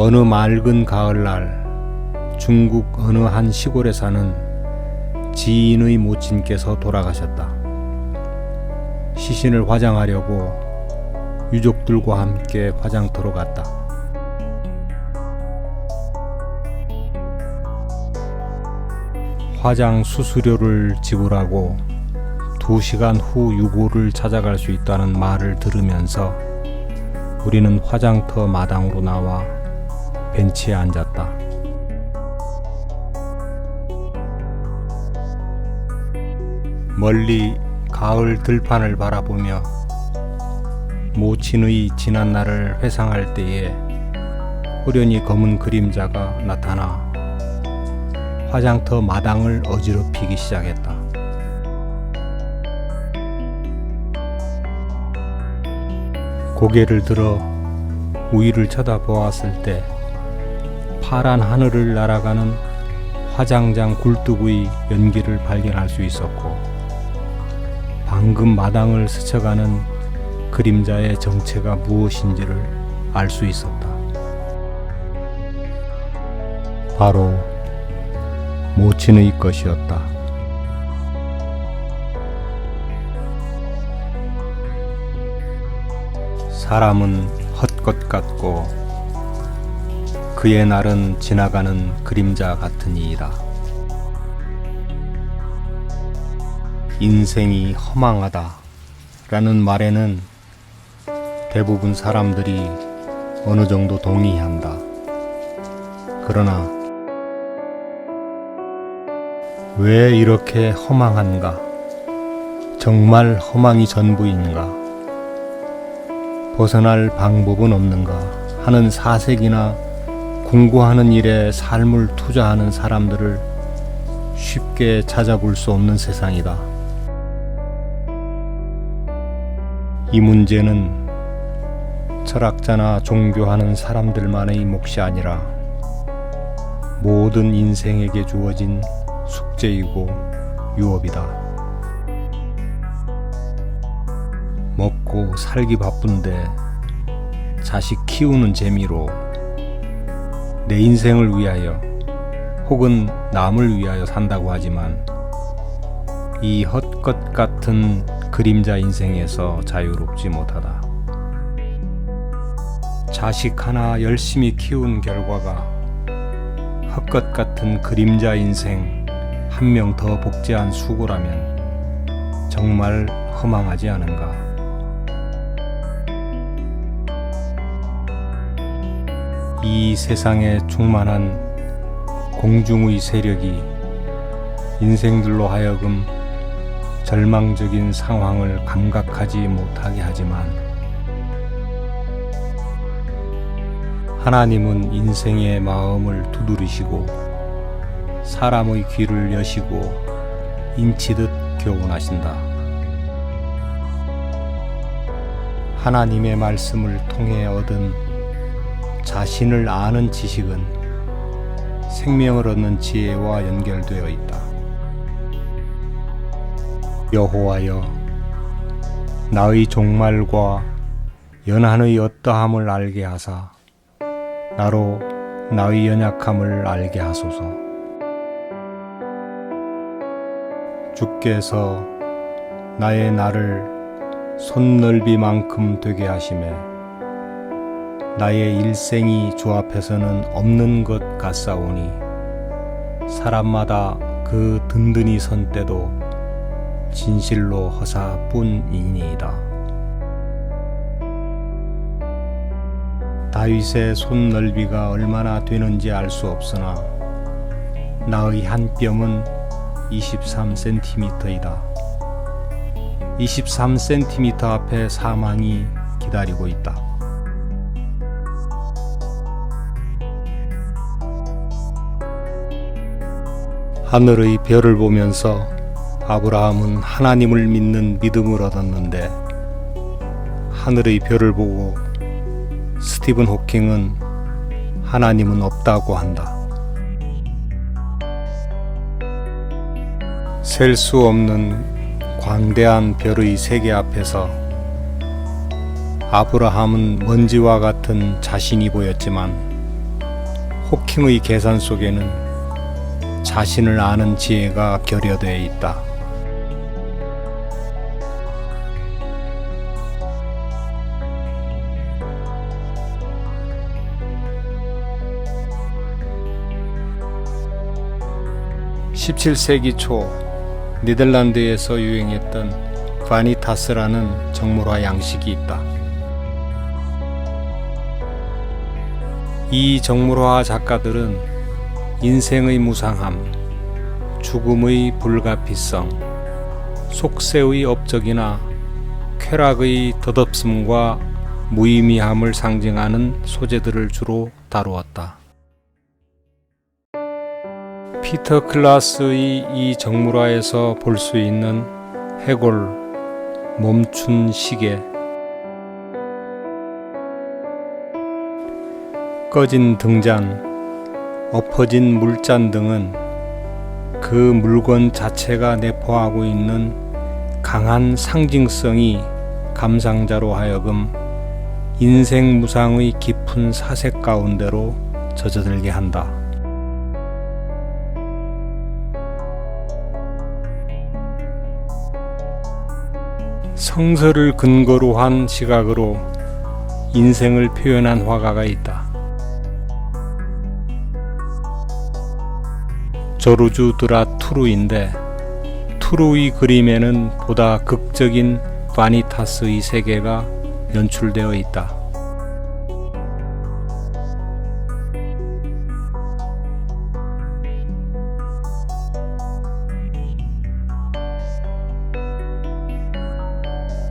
어느 맑은 가을날 중국 어느 한 시골에 사는 지인의 모친께서 돌아가셨다. 시신을 화장하려고 유족들과 함께 화장터로 갔다. 화장 수수료를 지불하고 2시간 후 유골을 찾아갈 수 있다는 말을 들으면서 우리는 화장터 마당으로 나와 벤치에 앉았다. 멀리 가을 들판을 바라보며 모친의 지난 날을 회상할 때에 호련히 검은 그림자가 나타나 화장터 마당을 어지럽히기 시작했다. 고개를 들어 위를 쳐다보았을 때 파란 하늘을 날아가는 화장장 굴뚝의 연기를 발견할 수 있었고, 방금 마당을 스쳐가는 그림자의 정체가 무엇인지를 알 수 있었다. 바로 모친의 것이었다. 사람은 헛것 같고 그의 날은 지나가는 그림자 같은 이이다. 인생이 허망하다 라는 말에는 대부분 사람들이 어느 정도 동의한다. 그러나 왜 이렇게 허망한가? 정말 허망이 전부인가? 벗어날 방법은 없는가 하는 사색이나 공부하는 일에 삶을 투자하는 사람들을 쉽게 찾아볼 수 없는 세상이다. 이 문제는 철학자나 종교하는 사람들만의 몫이 아니라 모든 인생에게 주어진 숙제이고 유업이다. 먹고 살기 바쁜데 자식 키우는 재미로 내 인생을 위하여 혹은 남을 위하여 산다고 하지만 이 헛것 같은 그림자 인생에서 자유롭지 못하다. 자식 하나 열심히 키운 결과가 헛것 같은 그림자 인생 한 명 더 복제한 수고라면 정말 허망하지 않은가? 이 세상에 충만한 공중의 세력이 인생들로 하여금 절망적인 상황을 감각하지 못하게 하지만, 하나님은 인생의 마음을 두드리시고 사람의 귀를 여시고 인치듯 교훈하신다. 하나님의 말씀을 통해 얻은 자신을 아는 지식은 생명을 얻는 지혜와 연결되어 있다. 여호와여, 나의 종말과 연한의 어떠함을 알게 하사 나로 나의 연약함을 알게 하소서. 주께서 나의 날을 손넓이만큼 되게 하시매 나의 일생이 주 앞에서는 없는 것 같사오니 사람마다 그 든든히 선 때도 진실로 허사뿐이니이다. 다윗의 손 넓이가 얼마나 되는지 알 수 없으나 나의 한 뼘은 23cm이다. 23cm 앞에 사망이 기다리고 있다. 하늘의 별을 보면서 아브라함은 하나님을 믿는 믿음을 얻었는데, 하늘의 별을 보고 스티븐 호킹은 하나님은 없다고 한다. 셀 수 없는 광대한 별의 세계 앞에서 아브라함은 먼지와 같은 자신이 보였지만 호킹의 계산 속에는 자신을 아는 지혜가 결여되어 있다. (17세기) 초 네덜란드에서 유행했던 바니타스라는 정물화 양식이 있다. 이 정물화 작가들은 인생의 무상함, 죽음의 불가피성, 속세의 업적이나 쾌락의 덧없음과 무의미함을 상징하는 소재들을 주로 다루었다. 피터 클라스의 이 정물화에서 볼 수 있는 해골, 멈춘 시계, 꺼진 등잔, 엎어진 물잔 등은 그 물건 자체가 내포하고 있는 강한 상징성이 감상자로 하여금 인생 무상의 깊은 사색 가운데로 젖어들게 한다. 성서를 근거로 한 시각으로 인생을 표현한 화가가 있다. 조르주 드라 투르인데, 투르의 그림에는 보다 극적인 바니타스의 세계가 연출되어 있다.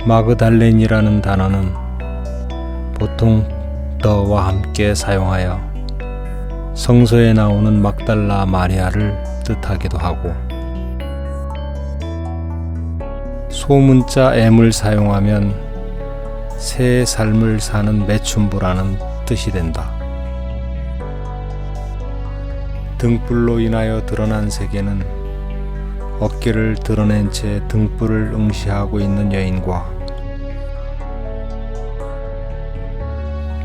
마그달렌이라는 단어는 보통 더와 함께 사용하여 성서에 나오는 막달라 마리아를 뜻하기도 하고, 소문자 M을 사용하면 새 삶을 사는 매춘부라는 뜻이 된다. 등불로 인하여 드러난 세계는 어깨를 드러낸 채 등불을 응시하고 있는 여인과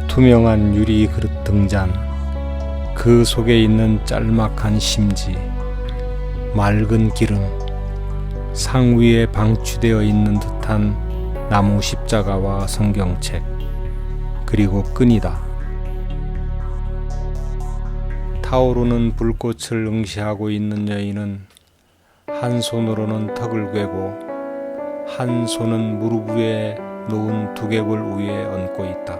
투명한 유리 그릇 등잔, 그 속에 있는 짤막한 심지, 맑은 기름, 상 위에 방치되어 있는 듯한 나무 십자가와 성경책, 그리고 끈이다. 타오르는 불꽃을 응시하고 있는 여인은 한 손으로는 턱을 괴고 한 손은 무릎 위에 놓은 두개골 위에 얹고 있다.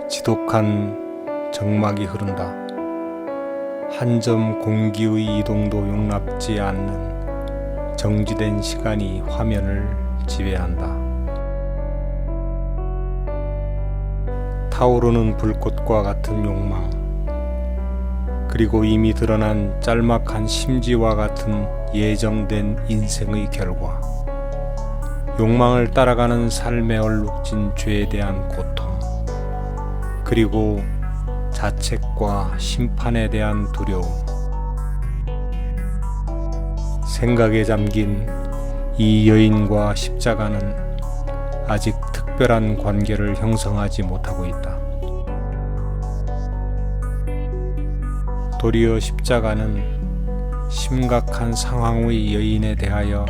지독한 정막이 흐른다. 한 점 공기의 이동도 용납지 않는 정지된 시간이 화면을 지배한다. 타오르는 불꽃과 같은 욕망, 그리고 이미 드러난 짤막한 심지와 같은 예정된 인생의 결과, 욕망을 따라가는 삶에 얼룩진 죄에 대한 고통, 그리고 자책과 심판에 대한 두려움, 생각에 잠긴 이 여인과 십자가는 아직 특별한 관계를 형성하지 못하고 있다. 도리어 십자가는 심각한 상황의 여인에 대하여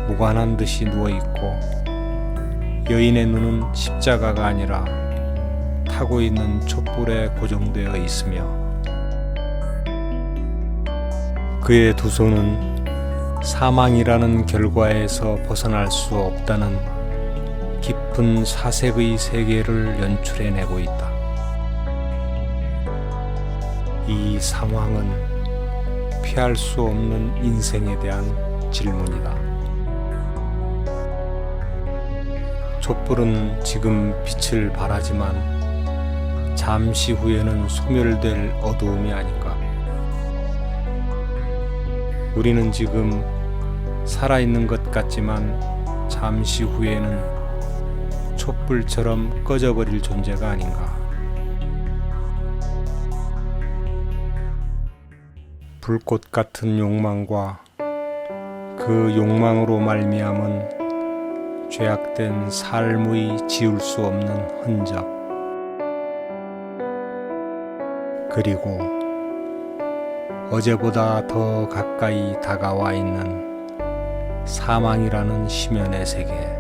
무관한 듯이 누워있고, 여인의 눈은 십자가가 아니라 타고 있는 촛불에 고정되어 있으며, 그의 두 손은 사망이라는 결과에서 벗어날 수 없다는 깊은 사색의 세계를 연출해내고 있다. 이 상황은 피할 수 없는 인생에 대한 질문이다. 촛불은 지금 빛을 발하지만 잠시 후에는 소멸될 어두움이 아닌가. 우리는 지금 살아있는 것 같지만 잠시 후에는 촛불처럼 꺼져버릴 존재가 아닌가. 불꽃 같은 욕망과 그 욕망으로 말미암은 죄악된 삶의 지울 수 없는 흔적, 그리고 어제보다 더 가까이 다가와 있는 사망이라는 심연의 세계.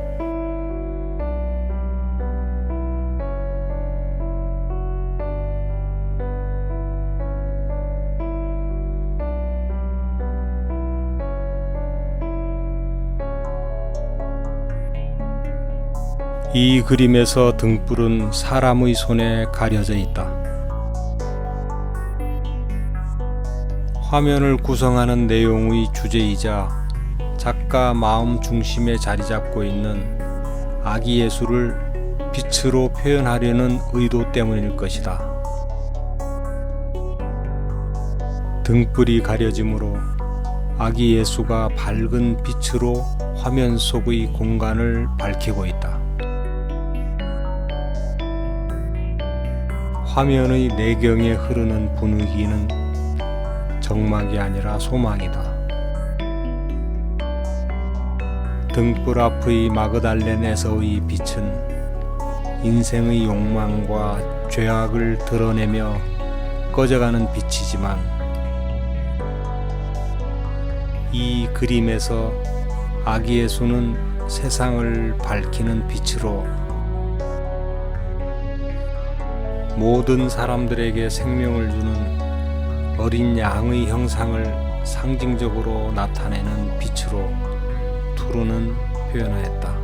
이 그림에서 등불은 사람의 손에 가려져 있다. 화면을 구성하는 내용의 주제이자 작가 마음 중심에 자리 잡고 있는 아기 예수를 빛으로 표현하려는 의도 때문일 것이다. 등불이 가려짐으로 아기 예수가 밝은 빛으로 화면 속의 공간을 밝히고 있다. 화면의 내경에 흐르는 분위기는 정막이 아니라 소망이다. 등불 앞의 마그달렌에서의 빛은 인생의 욕망과 죄악을 드러내며 꺼져가는 빛이지만 이 그림에서 아기 예수는 세상을 밝히는 빛으로 모든 사람들에게 생명을 주는 어린 양의 형상을 상징적으로 나타내는 빛으로 투르는 표현하였다.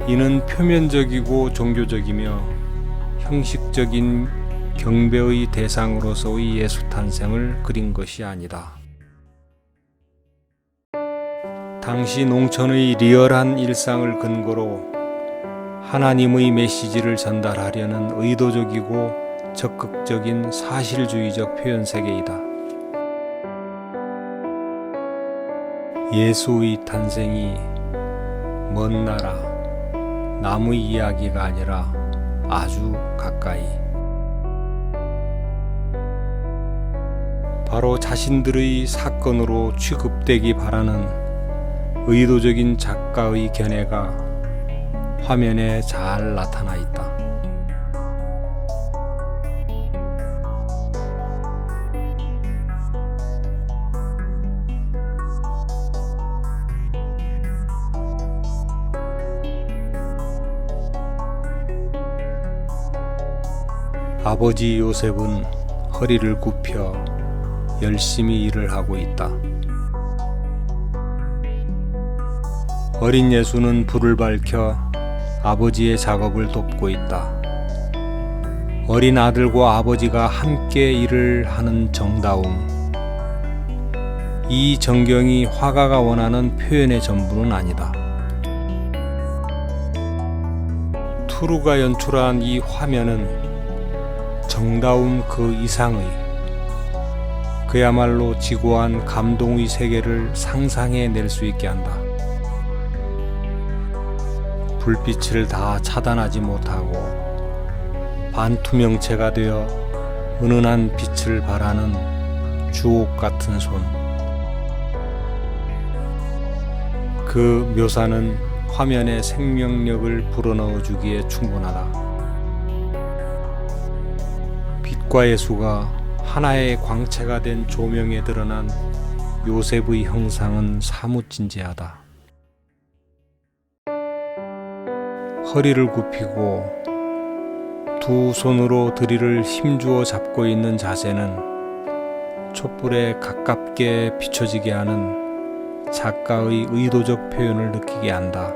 이는 표면적이고 종교적이며 형식적인 경배의 대상으로서의 예수 탄생을 그린 것이 아니다. 당시 농촌의 리얼한 일상을 근거로 하나님의 메시지를 전달하려는 의도적이고 적극적인 사실주의적 표현 세계이다. 예수의 탄생이 먼 나라, 남의 이야기가 아니라 아주 가까이, 바로 자신들의 사건으로 취급되기 바라는 의도적인 작가의 견해가 화면에 잘 나타나 있다. 아버지 요셉은 허리를 굽혀 열심히 일을 하고 있다. 어린 예수는 불을 밝혀 아버지의 작업을 돕고 있다. 어린 아들과 아버지가 함께 일을 하는 정다움. 이 전경이 화가가 원하는 표현의 전부는 아니다. 투르가 연출한 이 화면은 정다움 그 이상의, 그야말로 지고한 감동의 세계를 상상해낼 수 있게 한다. 불빛을 다 차단하지 못하고 반투명체가 되어 은은한 빛을 발하는 주옥 같은 손. 그 묘사는 화면에 생명력을 불어넣어 주기에 충분하다. 빛과 예수가 하나의 광채가 된 조명에 드러난 요셉의 형상은 사뭇 진지하다. 허리를 굽히고 두 손으로 드릴을 힘주어 잡고 있는 자세는 촛불에 가깝게 비춰지게 하는 작가의 의도적 표현을 느끼게 한다.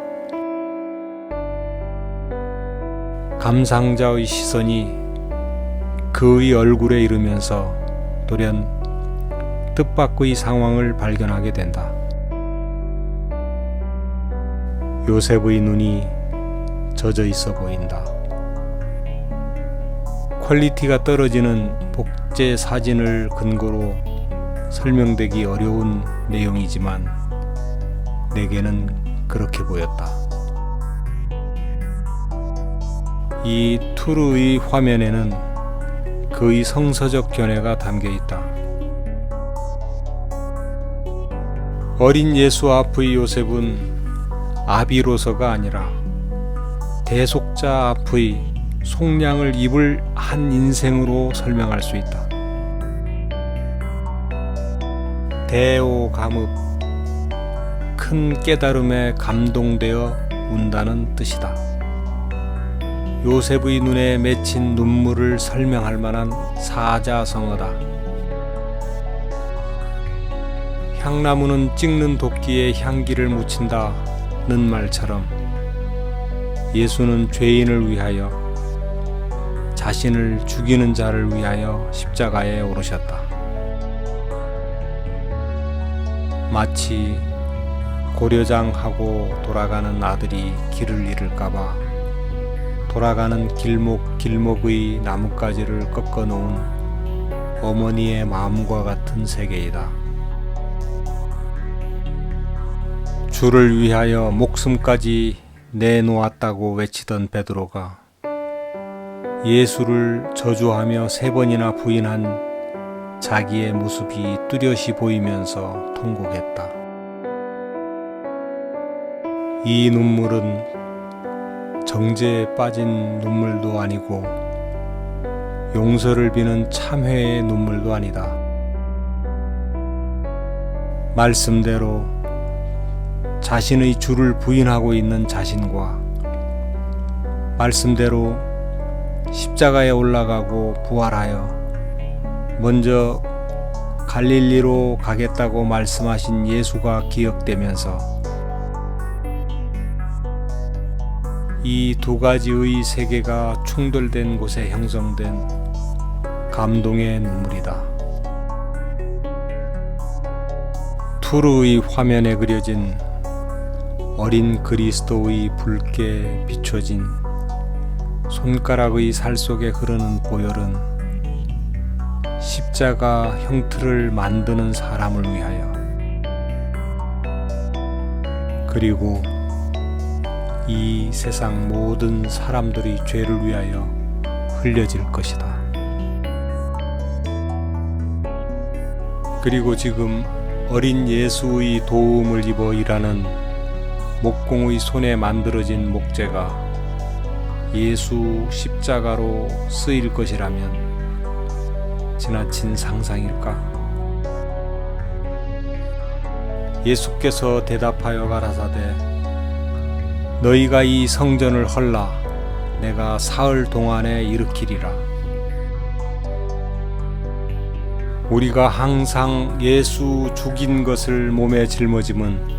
감상자의 시선이 그의 얼굴에 이르면서 돌연 뜻밖의 상황을 발견하게 된다. 요셉의 눈이 젖어 있어 보인다. 퀄리티가 떨어지는 복제 사진을 근거로 설명되기 어려운 내용이지만 내게는 그렇게 보였다. 이 투르의 화면에는 그의 성서적 견해가 담겨 있다. 어린 예수 앞의 요셉은 아비로서가 아니라 대속자 앞의 속량을 입을 한 인생으로 설명할 수 있다. 대오감읍, 큰 깨달음에 감동되어 운다는 뜻이다. 요셉의 눈에 맺힌 눈물을 설명할 만한 사자성어다. 향나무는 찍는 도끼에 향기를 묻힌다는 말처럼 예수는 죄인을 위하여, 자신을 죽이는 자를 위하여 십자가에 오르셨다. 마치 고려장하고 돌아가는 아들이 길을 잃을까봐 돌아가는 길목의 나뭇가지를 꺾어 놓은 어머니의 마음과 같은 세계이다. 주를 위하여 목숨까지 내놓았다고 외치던 베드로가 예수를 저주하며 3번이나 부인한 자기의 모습이 뚜렷이 보이면서 통곡했다. 이 눈물은 정죄에 빠진 눈물도 아니고 용서를 비는 참회의 눈물도 아니다. 말씀대로 자신의 주를 부인하고 있는 자신과 말씀대로 십자가에 올라가고 부활하여 먼저 갈릴리로 가겠다고 말씀하신 예수가 기억되면서 이 두 가지의 세계가 충돌된 곳에 형성된 감동의 눈물이다. 투르의 화면에 그려진 어린 그리스도의 붉게 비춰진 손가락의 살 속에 흐르는 보혈은 십자가 형틀을 만드는 사람을 위하여, 그리고 이 세상 모든 사람들의 죄를 위하여 흘려질 것이다. 그리고 지금 어린 예수의 도움을 입어 일하는 목공의 손에 만들어진 목재가 예수 십자가로 쓰일 것이라면 지나친 상상일까? 예수께서 대답하여 가라사대 너희가 이 성전을 헐라 내가 사흘 동안에 일으키리라. 우리가 항상 예수 죽인 것을 몸에 짊어짐은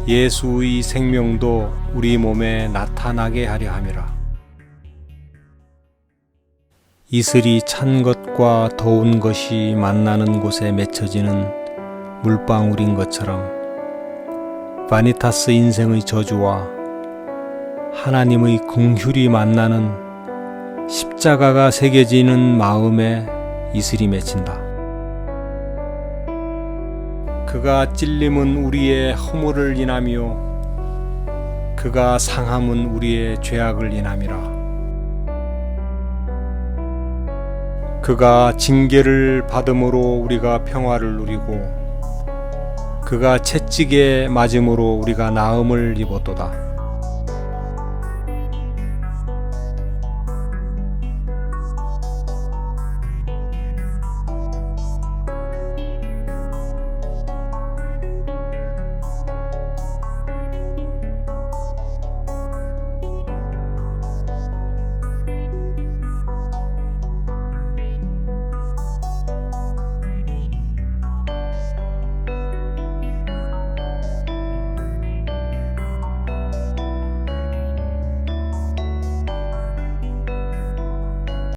예수의 생명도 우리 몸에 나타나게 하려 함이라. 이슬이 찬 것과 더운 것이 만나는 곳에 맺혀지는 물방울인 것처럼 바니타스 인생의 저주와 하나님의 긍휼이 만나는 십자가가 새겨지는 마음에 이슬이 맺힌다. 그가 찔림은 우리의 허물을 인하며 그가 상함은 우리의 죄악을 인함이라. 그가 징계를 받음으로 우리가 평화를 누리고 그가 채찍에 맞음으로 우리가 나음을 입었도다.